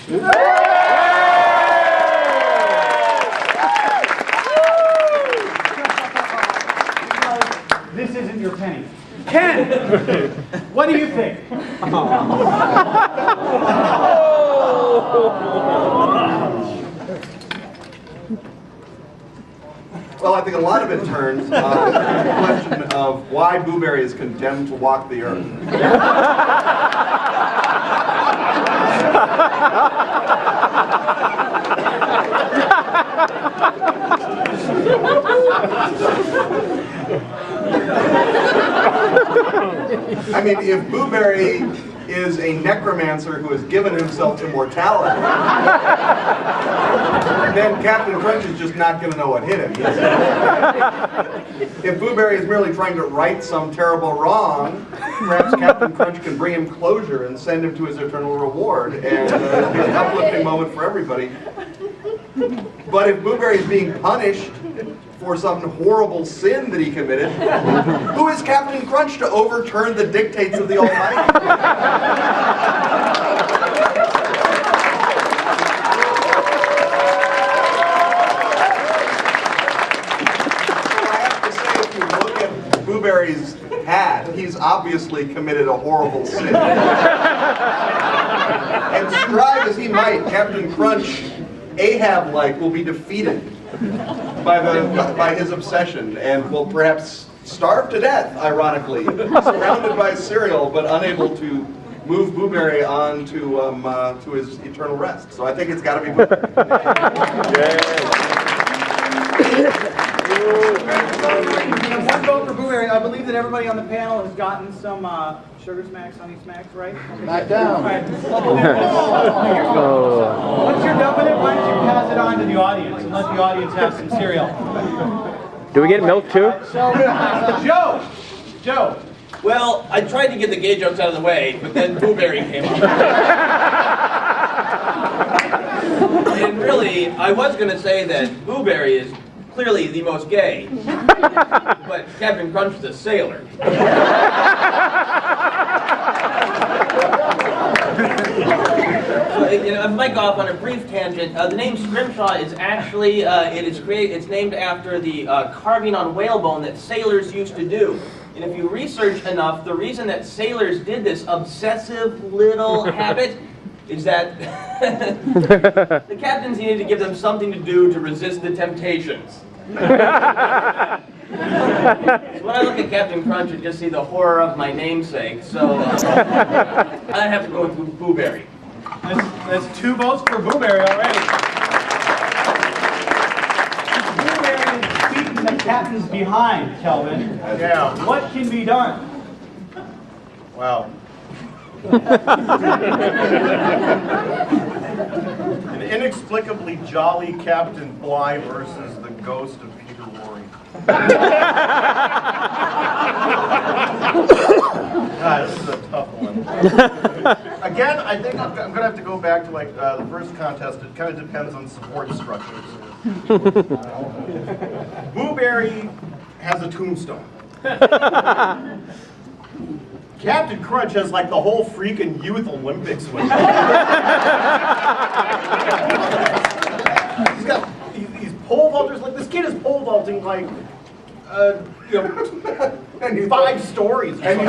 This isn't your penny. Ken, what do you think? Well, I think a lot of it turns on the question of why Blueberry is condemned to walk the earth. I mean, if Blueberry is a necromancer who has given himself to mortality, then Captain Crunch is just not going to know what hit him. If Blueberry is merely trying to right some terrible wrong, perhaps Captain Crunch can bring him closure and send him to his eternal reward, and it'll be an uplifting moment for everybody. But if Blueberry is being punished for some horrible sin that he committed, who is Captain Crunch to overturn the dictates of the Almighty? Blueberry's hat, he's obviously committed a horrible sin. And strive as he might, Captain Crunch, Ahab-like, will be defeated by his obsession and will perhaps starve to death, ironically, surrounded by cereal, but unable to move Blueberry on to his eternal rest. So I think it's got to be Blueberry. One vote for Blueberry. I believe that everybody on the panel has gotten some Sugar Smacks, Honey Smacks, right? Smackdown. Once you're done with it, why don't you pass it on to the audience and let the audience have some cereal. Do we get milk too? Joe. Well, I tried to get the gay jokes out of the way, but then Blueberry came up. And really, I was going to say that Blueberry is clearly the most gay, but Captain Crunch is a sailor. So, I might go off on a brief tangent. The name Scrimshaw is actually, it's named after the carving on whalebone that sailors used to do. And if you research enough, the reason that sailors did this obsessive little habit is that the captains needed to give them something to do to resist the temptations. So when I look at Captain Crunch, I just see the horror of my namesake, so I have to go with Blueberry. That's 2 votes for Blueberry already. Blueberry is keeping the captains behind, Kelvin. Yeah. What can be done? Wow. An inexplicably jolly Captain Bligh versus the ghost of Peter Lorre. This is a tough one. Again, I think I'm going to have to go back to like the first contest. It kind of depends on support structures. Blueberry has a tombstone. Captain Crunch has like the whole freaking Youth Olympics with him. He's pole vaulters, like this kid is pole vaulting like, 5 stories. And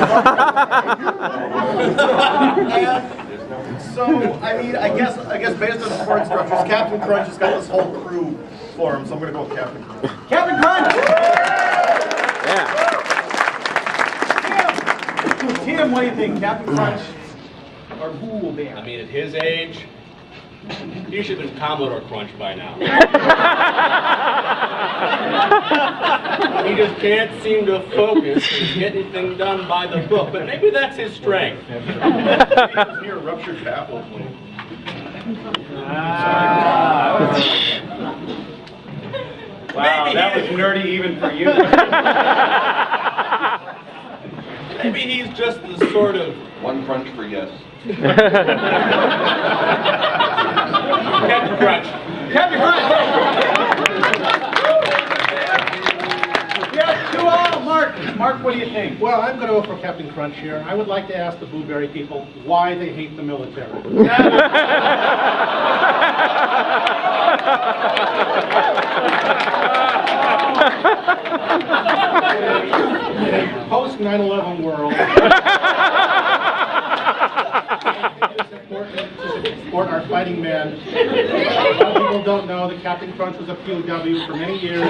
so, I mean, I guess based on support structures, Captain Crunch has got this whole crew for him, so I'm going to go with Captain Crunch. Captain Crunch! Yeah. Tim, what do you think? Captain Crunch or Blueberry? I mean, at his age, he should have been Commodore Crunch by now. He just can't seem to focus and get anything done by the book, but maybe that's his strength. Here, ruptured baffle. Wow, that was nerdy even for you. Maybe he's just the sort of... One crunch for yes. Captain Crunch. Captain Crunch! Yes, 2-all, Mark. Mark, what do you think? Well, I'm going to go for Captain Crunch here. I would like to ask the Blueberry people why they hate the military. support our fighting men. A lot of people don't know that Captain Crunch was a POW for many years.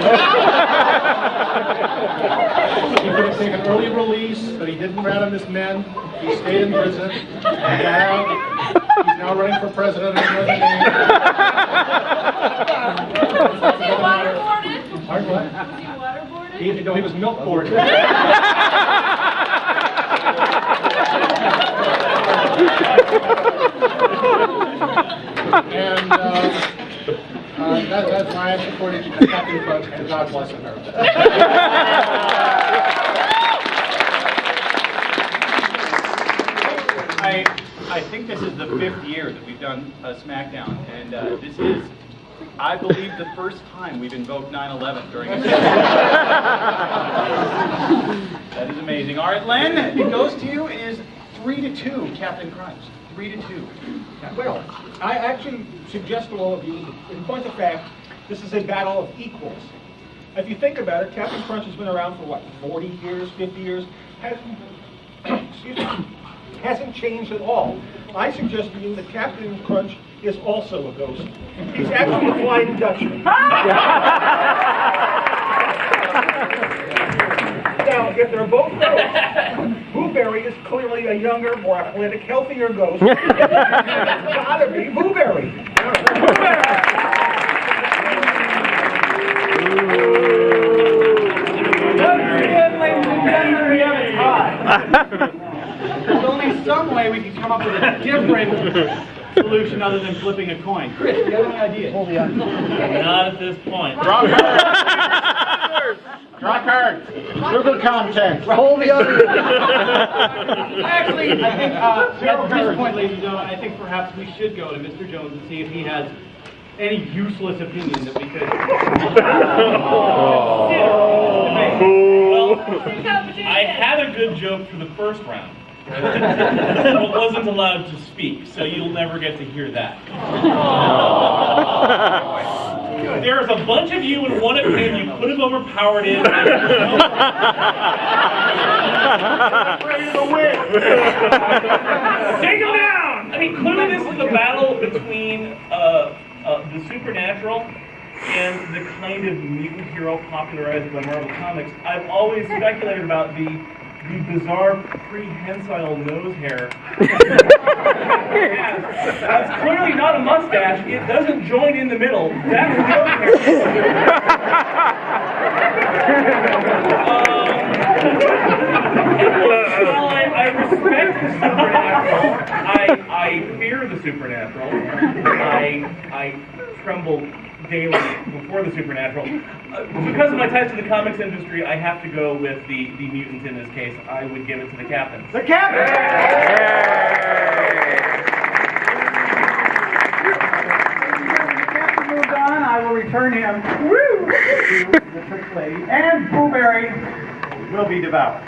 He could have taken early release, but he didn't rat on his men. He stayed in prison. He's now running for president of another name. Was he waterboarded? Pardon what? Was he waterboarded? He was milk boarded. And that's why I'm supporting Captain Crunch, and God bless America. I think this is the 5th year that we've done a Smackdown, and this is, I believe, the first time we've invoked 9/11 during a That is amazing. All right, Len, it goes to you. It is 3-2, Captain Crunch. 3-2. Well, I actually suggest to all of you, in point of fact, this is a battle of equals. If you think about it, Captain Crunch has been around for what, 40 years, 50 years? Hasn't changed at all. I suggest to you that Captain Crunch is also a ghost. He's actually a Flying Dutchman. Now, if they're both ghosts, Blueberry is clearly a younger, more athletic, healthier ghost. It's gotta be Blueberry. Ladies and gentlemen, we have a tie. There's only some way we can come up with a different solution other than flipping a coin. Chris, do you have any ideas? Not at this point. Draw cards. Sugar content. Hold the other. Actually, I think at this point, ladies and gentlemen, I think perhaps we should go to Mr. Jones and see if he has any useless opinion that we could. Well, I had a good joke for the first round. But wasn't allowed to speak, so you'll never get to hear that. There's a bunch of you in one opinion. You could have overpowered it. Ready to win. Take him down! I mean, clearly this is the battle between the supernatural and the kind of mutant hero popularized by Marvel Comics. I've always speculated about the bizarre prehensile nose hair. That's clearly not a mustache. It doesn't join in the middle. That's nose hair. While I respect the supernatural, I fear the supernatural. I tremble daily before the supernatural. Because of my ties to the comics industry, I have to go with the mutant in this case. I would give it to the captain. The captain! The captain moved on. I will return him to the trick lady, and Blueberry will be devoured.